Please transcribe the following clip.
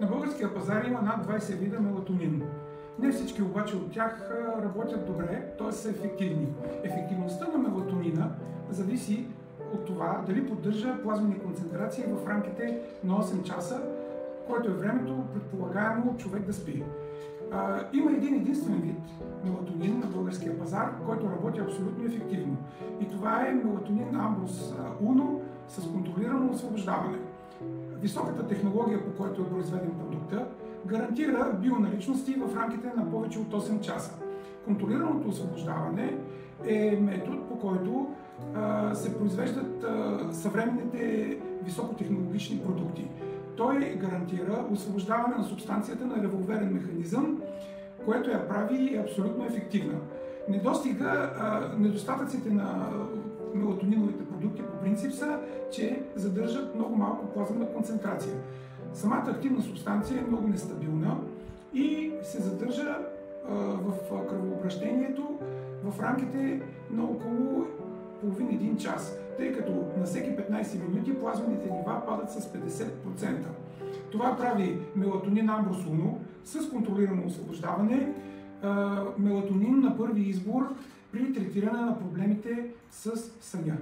българския пазар има над 20 вида мелатонин. Не всички обаче от тях работят добре, т.е. са ефективни. Ефективността на мелатонина зависи от това дали поддържа плазмени концентрации в рамките на 8 часа, което е времето предполагаемо човек да спи. Има един единствен вид мелатонин на българския пазар, който работи абсолютно ефективно. И това е мелатонин Амброс Уно с контролирано освобождаване. Високата технология, по която е произведен продукта, гарантира бионаличности в рамките на повече от 8 часа. Контролираното освобождаване е метод, по който се произвеждат съвременните високотехнологични продукти. Той гарантира освобождаване на субстанцията на револверен механизъм, което я прави абсолютно ефективна. Недостатъците на мелатониновите продукти по принцип са, че задържат много малко плазмена концентрация. Самата активна субстанция е много нестабилна и се задържа в кръвообращението в рамките на около половин-един час, тъй като на всеки 15 минути плазмените нива падат с 50%. Това прави мелатонин Амброс Уно с контролирано освобождаване, мелатонин на първи избор при третиране на проблемите с съня.